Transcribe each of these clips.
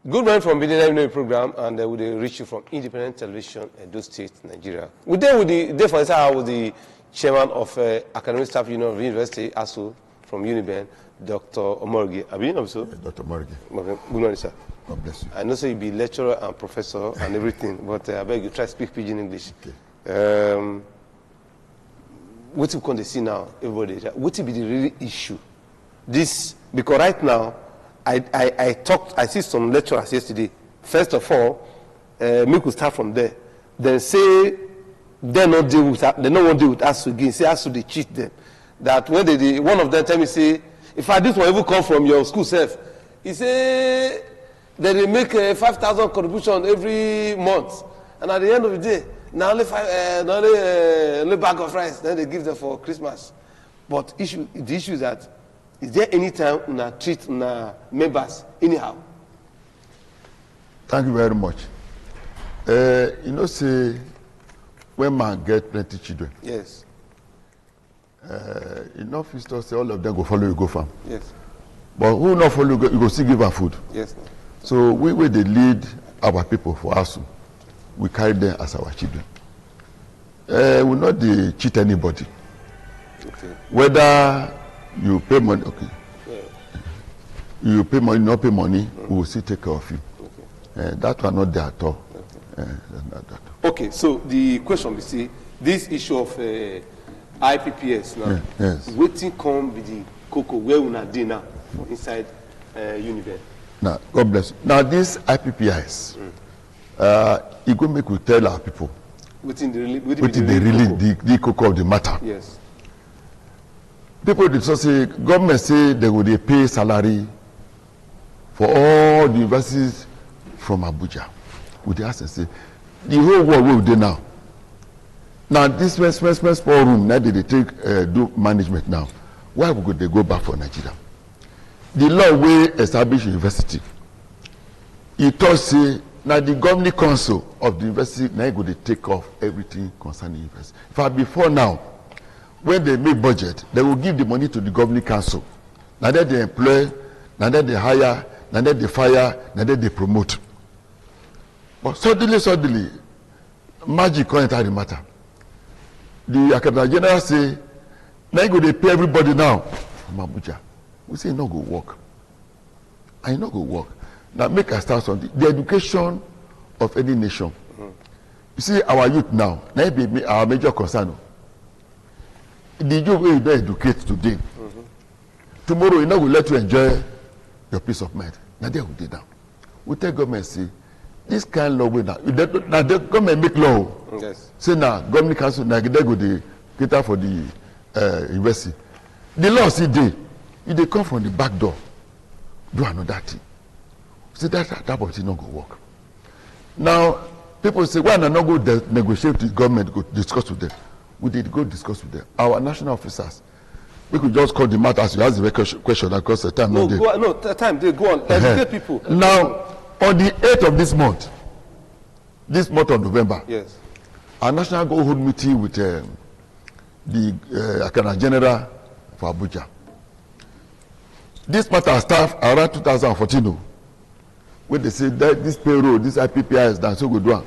Good morning from Benin program, and we will reach you from Independent Television, Edo State, Nigeria. We there with the chairman of Academic Staff Union of the University, ASU, from Uniben, Dr. Omorgi. Have you know so? Dr. Omorgi. Okay. Good morning, sir. God bless you. I know so you be lecturer and professor and everything, but I beg you try to speak pidgin English. Okay. What you can see now, everybody? What will be the real issue? This because right now. I see some lecturers yesterday. First of all, make we start from there. Then say they no deal with they no want deal with us again. Say us to they cheat them. That when they one of them tell me say, if I this one even come from your school self, he say they make 5,000 contribution every month, and at the end of the day, now only only bag of rice. Then they give them for Christmas. But the issue is that. Is there any time una treat una members anyhow? Thank you very much. You know, say when man get plenty children. Yes. Enough is to say all of them go follow you go farm. Yes. But who not follow you go still give her food. Yes. So we they lead our people for us. We carry them as our children. We not they cheat anybody. Okay. Whether you pay money, okay. Yeah. You pay money, not pay money, we will still take care of you. Okay. That one not there at all. Okay. Okay, so the question we see, this issue of IPPS now, yes. Waiting come with the cocoa where we are doing now inside Uniben. Now, God bless you. Now, this IPPS, it go make we tell our people within the cocoa of the matter. Yes. People did so say, government say they would pay salary for all the universities from Abuja. Would they ask and say, the whole world will do now. Now this small room, now they take do management now. Why would they go back for Nigeria? The law will establish university. It does say, now the governing council of the university, now would they take off everything concerning university. Before now, when they make budget, they will give the money to the governing council. Now that they employ, now that they hire, now that they fire, now that they promote. But suddenly, magic can't enter the matter. The Academic General say, now they pay everybody now from Abuja. We say, no go work. I no go work. Now make a start on the education of any nation. Mm-hmm. You see, our youth now be our major concern. The youth will be educated today. Mm-hmm. Tomorrow, you know, will let you enjoy your peace of mind. Now, they will do now. We tell government, see, this kind of law will now. Now, the government make law. Yes. Say now, government council, now they go the cater for the university. The law see they come from the back door, do another thing. See, that will not go work. Now, people say, why not go negotiate with the government, go discuss with them? We did go discuss with them. Our national officers, we could just call the matter as you ask the question because the time no time they go on educate people. Now on the 8th of this month of November, yes, our national go hold meeting with the Academic General for Abuja. This matter start around 2014. When they say that this payroll, this IPPI is done, so good one.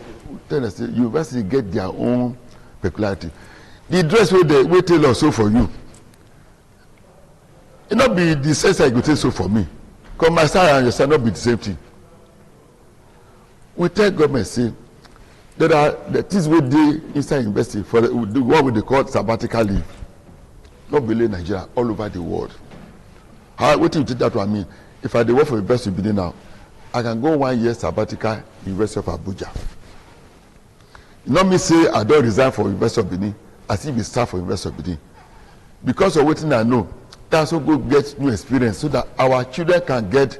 Tell us, university get their own peculiarity. The dress we tell us so for you. It not be the sense I go take so for me. Because my side and your side not be the same thing. We tell government say there are the things we do inside university for what they call sabbatical leave. Not below Nigeria, all over the world. What do you think that one mean? If I work for University of Benin now, I can go 1 year sabbatical University of Abuja. Not me say I don't resign for University of Benin as if it's staff for University of Benin. Because of what I know, that's so good get new experience so that our children can get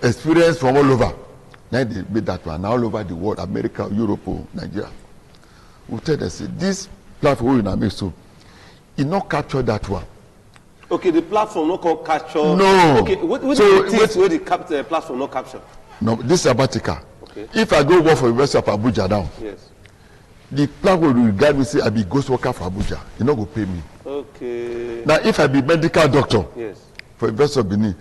experience from all over. Now they made that one all over the world, America, Europe, Nigeria. We tell them, say, this platform we now make so, it not capture that one. Okay, the platform not called capture. No. Okay, what so, is where the platform not capture? No, this is sabbatical. Okay. If I go work for University of Abuja now, yes, the platform will regard me say I be ghost worker for Abuja. You not go pay me. Okay. Now if I be medical doctor, yes, for University of Benin,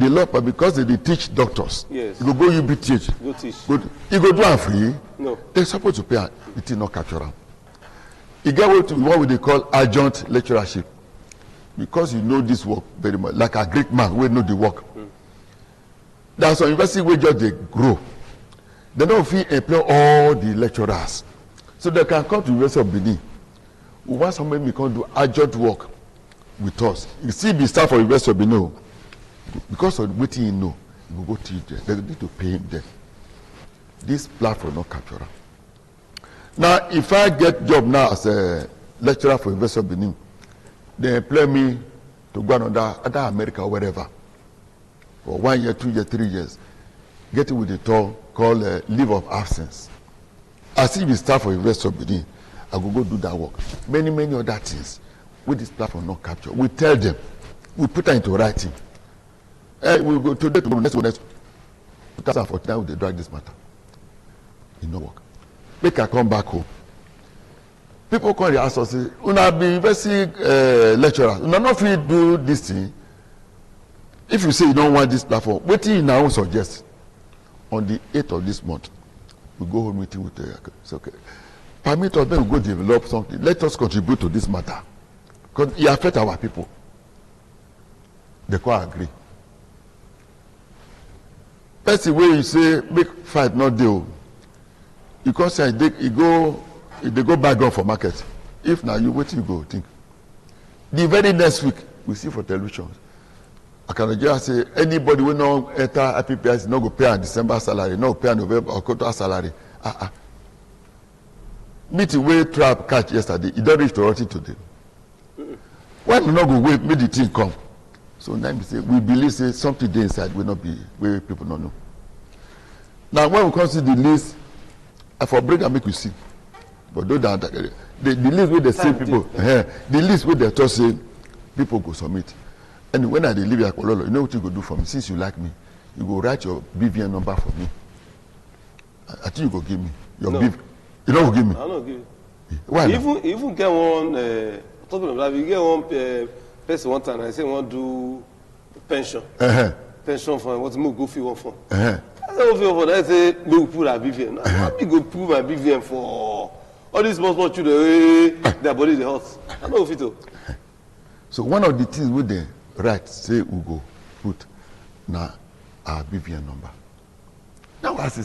the law, but because they teach doctors, Yes. you go UBTH, Go teach. You go do am free. No. They're supposed to pay am. It is not capture am. You get what they call adjunct lecturership, because you know this work very much, like a Greek man will know the work. There's some university where just they grow. They don't feel employ all the lecturers, so they can come to University of Benin. We want somebody who can do adjunct work with us. You see, the staff for University of Benin, because of what you know, you go teach them. They need to pay him there. This platform not capture am. Now, if I get job now as a lecturer for University of Benin, they employ me to go another America or wherever for 1 year, 2 years, 3 years, getting with a term called leave of absence. As if it's staff for University of Benin, I go do that work. Many other things with this platform not capture. We tell them, we put that into writing. We go today, tomorrow, next 2049, they drag this matter. It no work. Make I come back home. People come and ask us, say, una be university lecturers, una not fit do this thing. If you say you don't want this platform, what do you now suggest? On the 8th of this month, we go home meeting with the it's okay. Permit us, then we go develop something. Let us contribute to this matter. Because it affects our people. They quite agree. That's the way you say, make fight not deal. You can't say they go back on for market. If now you wait, you go think. The very next week, we see for television. I can just say anybody will not enter IPPS, not go pay a December salary, not pay a November or October salary. Meeting where trap catch yesterday, it don't reach to rotting today. Why not go wait, make the thing come? So now we say we believe say something there inside will not be where people don't know. Now when we come see the list, I for break and make you see. But those that the list where they say people, the list where they just say people go submit. And when I leave at Kololo, you know what you go do for me? Since you like me, you go write your BVN number for me. I think you go give me your BVN. You don't give me. I don't give you. Why? Even get one. Talking of that, you get one person one time. I say want do pension. Pension fund. What's more go for one fund? I say go for. I say me put a BVN. How me go put my BVN for all these small children? Their body they hot. I know fit to. So one of the things with the right say we go put now our BVN number. Now I say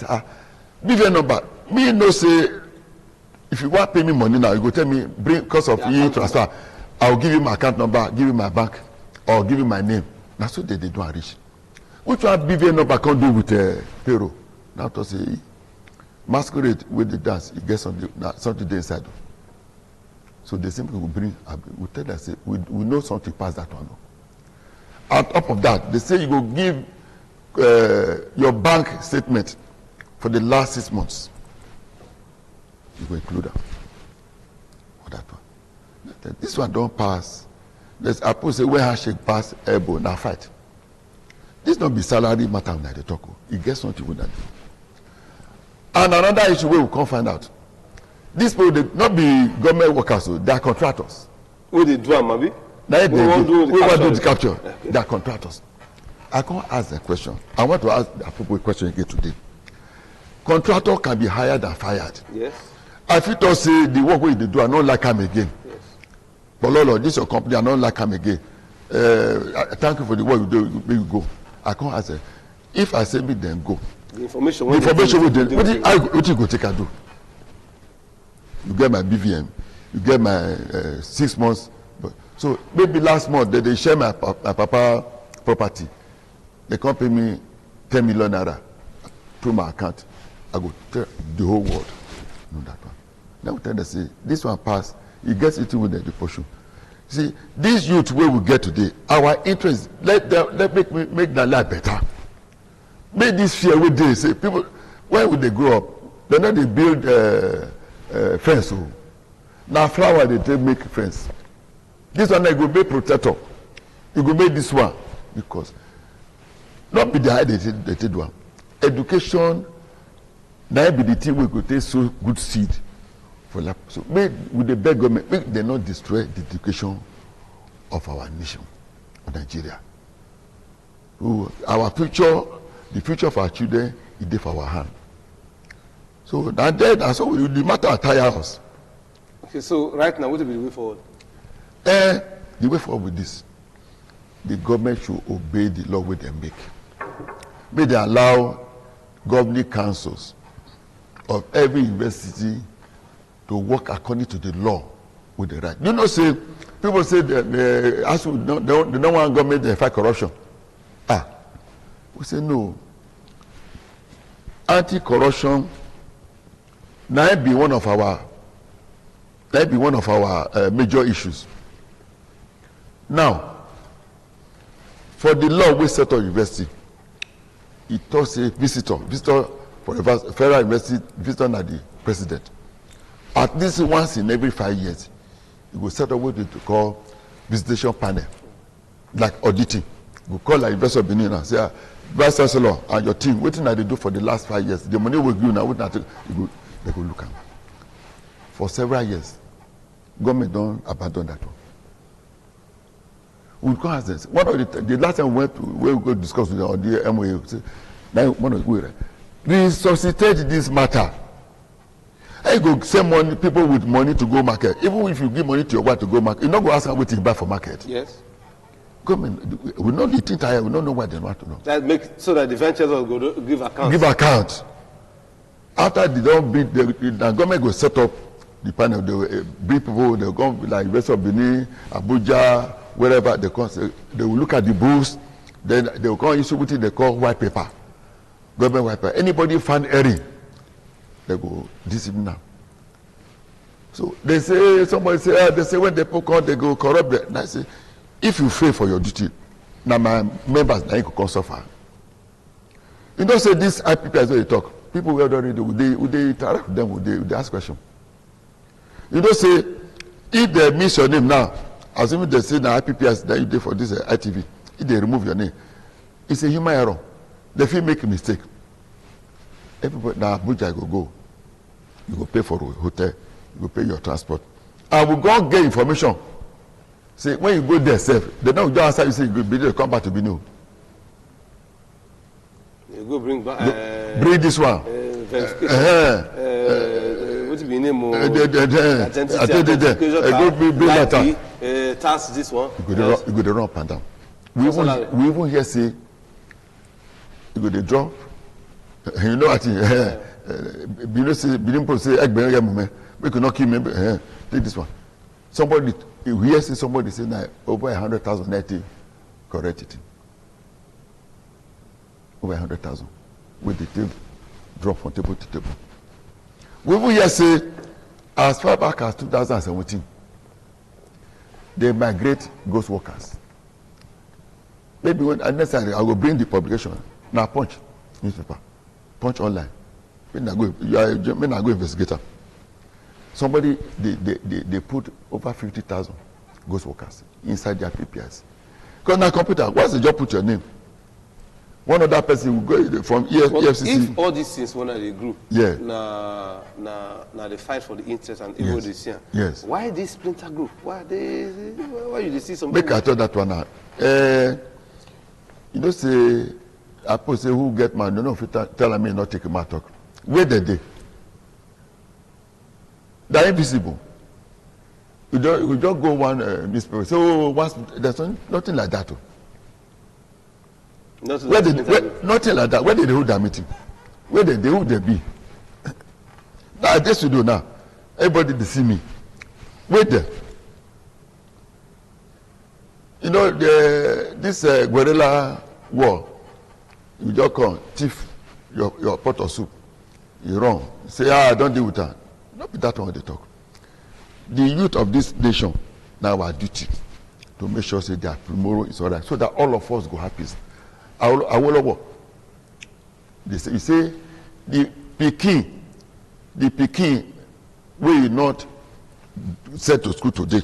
BVN number. Me no say if you want to pay me money now, you go tell me bring because of e transfer. I'll give you my account number, give you my bank, or give you my name. That's what they do and reach. Which one BVN number can do with payroll? Now to say masquerade with the dance, it gets something there inside. So they simply will bring, we tell them, say, we know something past that one. On top of that, they say you go give your bank statement for the last 6 months. You go include that. For that one. This one don't pass. There's I put say where handshake pass elbow now fight. This don't be salary matter when they talk. You get something with that. And another issue where we can't find out. These people they not be government workers, so they are contractors. What they do, maybe? Now we want to do the capture. Okay. They are contractors. I can't ask the question. I want to ask the people a question again today. Contractor can be hired and fired. Yes. I feel to say the work we do, I don't like him again. Yes. But Lolo, this is your company, I don't like him again. Thank you for the work you do. You go. I can't ask them. If I say me, then go. The information. The information will do. What you go take and do? You get my BVM. You get my 6 months. So maybe last month they share my papa property. They can't pay me 10 million naira through my account. I go tell the whole world. No, that one. Now we tell them say this one pass. It gets into with the portion. See, this youth where we get today, our interest. Let make their life better. Make this fear with they say people. When will they grow up? They know they build fence. So now flower they take make fence. This one they go make protector. You go make this one because not be the high they take one. Education. Now be the thing we could take so good seed for that. So make with the big government, make they not destroy the education of our nation, of Nigeria. our future, the future of our children, is there for our hand. So that's all the matter tire us. Okay, so right now, what will be the way forward? The way forward with this, the government should obey the law where they make. May they allow governing councils of every university to work according to the law with the right. You know, say people say that they don't want government to fight corruption. We say no. Anti-corruption might be one of our major issues. Now, for the law we set up university, it talks a visitor for the federal university, visitor na the president. At least once in every 5 years, you will set up what we call visitation panel, like auditing. We call like University of Benin and say, Vice Chancellor and your team, what did they do for the last 5 years? The money will give now, they go look at. For several years, government don't abandon that one. We can ask this. One of the last time we went to where we go discuss with the MOA, now one of the resuscitate this matter. I go send money, people with money to go market. Even if you give money to your wife to go market, you not go ask them what to buy for market. Yes. Government, we know the thing tired, we don't know what they want to know. That make so that the ventures will go to give account. Give account. After they don't beat, the government will set up the panel. They will bring people. They will go like University of Benin, Abuja, wherever they come. They will look at the books. Then they will come issue what they call white paper, government white paper. Anybody found erring, they go discipline now. So they say, somebody say, they say when they come, they go corrupt. And I say, if you fail for your duty, now my members now you can suffer. You don't say this IPP as well they talk. People will already do, they interact with them, would they ask questions. You don't say, if they miss your name now, assuming they say now IPPS that you did for this ITV, if they remove your name, it's a human error. They feel make a mistake. Everybody now Abuja go. You go pay for a hotel, you go pay your transport. And we go get information. Say when you go there, safe. They don't just answer you say you go come back to Benin. You go bring back. Bring this one. Verification. What be name? Identity. Go bring that. Task this one. You go the run up and down. We even hear say you go the drop. You know what? Benin Pro say Egbe moment. We could not kill me. Take this one. Somebody you hear say somebody say now over 100,000 net correct it. Over 100,000 with the table drop from table to table. We will hear say as far back as 2017 they migrate ghost workers. Maybe when unnecessary I will bring the publication. Now Punch newspaper, Punch online. When I go, when I go investigator. Somebody they put over 50,000 ghost workers inside their PPIs. Because now computer, once the job put your name, one other person will go from EFCC. If all these things one of the group, yeah, now they fight for the interest and evil yes. This year. Yes. Why this splinter group? Why you see something? Make I tell that one out. You know say I put say who get man, you know if you tell me not take my talk. Where the day? They're invisible. You just go one newspaper. So there's nothing like that. Nothing like that. Where did they hold their meeting? Where did they hold their be? Now this we do now. Everybody they see me. Wait there. You know this guerrilla war. You just come thief your pot of soup. You run. Say I don't deal with that. Not be that one they talk. The youth of this nation now our duty to make sure say their tomorrow is all right, so that all of us go happy. Awolowo, you say the pikin wey you not sent to school today,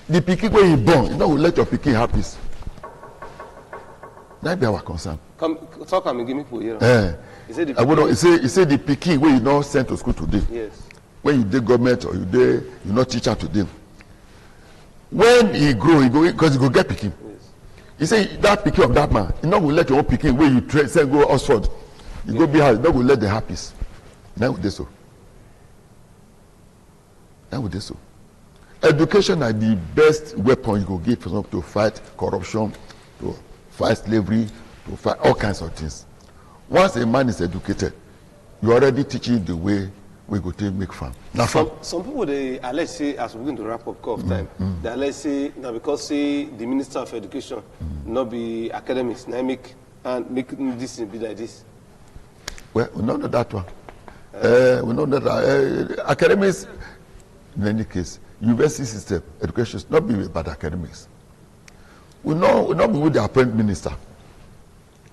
the pikin wey you born, you know will let your pikin happy. That be our concern. Come talk and give me for here. He say the pikin wey you not sent to school today. Yes. When you did government or you not teacher today. When he grow, because he go get pikin. Yes. He say that pikin of that man, you not go let your own pikin where you train, say go Oxford, you go behind, you not go let the happy. Now would they so? Now would they so? Education is the best weapon you go give for someone to fight corruption, to fight slavery, to fight all kinds of things. Once a man is educated, you are already teaching the way we go to make fun. Now, some people they allege say, as we're going to wrap up time, they allege say now because say the Minister of Education not be academics, dynamic, and make this be like this. Well, we don't know that one. We know that academics, in any case, university system, education should not be about academics. We not be with the appointed minister,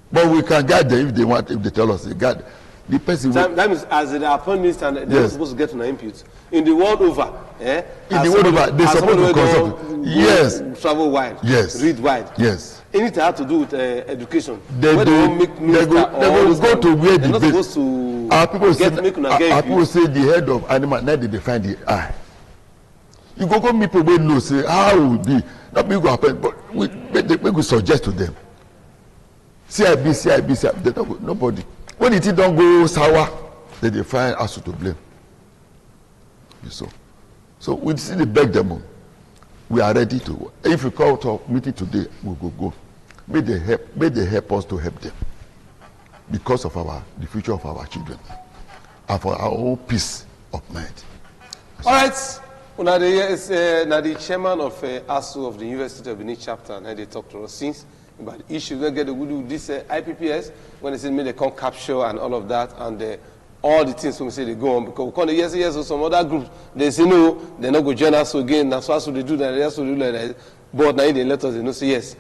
but we can guide them if they want. If they tell us, they guide. The person that means as the appointed minister, they're not supposed to get an input. In the world over, in the world over, they're supposed to consult. Yes. Travel wide. Yes. Read wide. Yes. Anything have to do with education. They go to where the best. Our people say the head of animal, now they define the eye. You go meet people know say how it will be. Not me go happen, but we suggest to them. CIB, they don't, nobody. When it don't go sour, they find us to blame. So we see the beg them. We are ready to. If you call to meeting today, we will go. May they help us to help them because of the future of our children and for our own peace of mind. All right. Now the chairman of ASU of the University of Benin chapter, and they talk to us since about the issues. They get to do this IPPS when they say they come capture and all of that, and all the things when we say they go on because we call the yes or some other groups they say no, they not go join us again. That's why they do that. They also do like that. But now they let us they not say yes.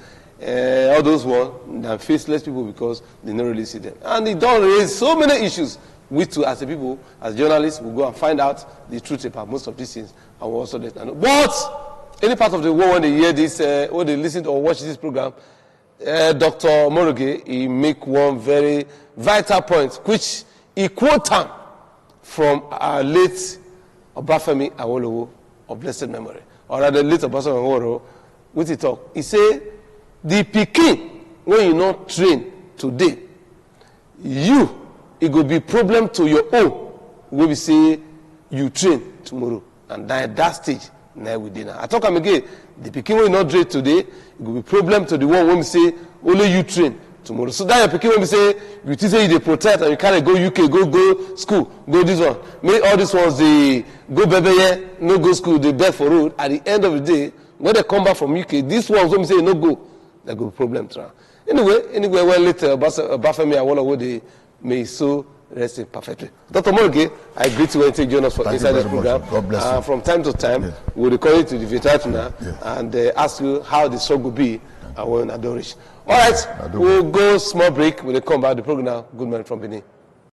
All those ones are faceless people because they don't really see them, and it don't raise so many issues. We too, as a people, as journalists, will go and find out the truth about most of these things, and we also let them know. But any part of the world when they hear this, when they listen to or watch this program, Dr. Omoroge, he make one very vital point, which he quote from our late Obafemi Awolowo of blessed memory, or rather late Obafemi Awolowo, which he talk. He say, the pikin when you not train today, it will be problem to your own when we say you train tomorrow, and at that stage now we did. I talk again. The pikin when you not train today, it will be problem to the one when we say only you train tomorrow. So that your pikin when we say you say you protect and you can't go UK, go school, go this one. Make all these ones they go baby no go school, they beg for road. At the end of the day, when they come back from UK, these ones when we say no go, there go problem. Anyway, when later Obafemi Awolowo they may so rest in perfectly. Dr. Omoroge, I greet you when you join us for inside this program. God bless you. From time to time, we'll call you to the veterinary and ask you how the struggle will be and when Adorish. All right, we'll go small break. We'll come back to the program. Good morning from Benin.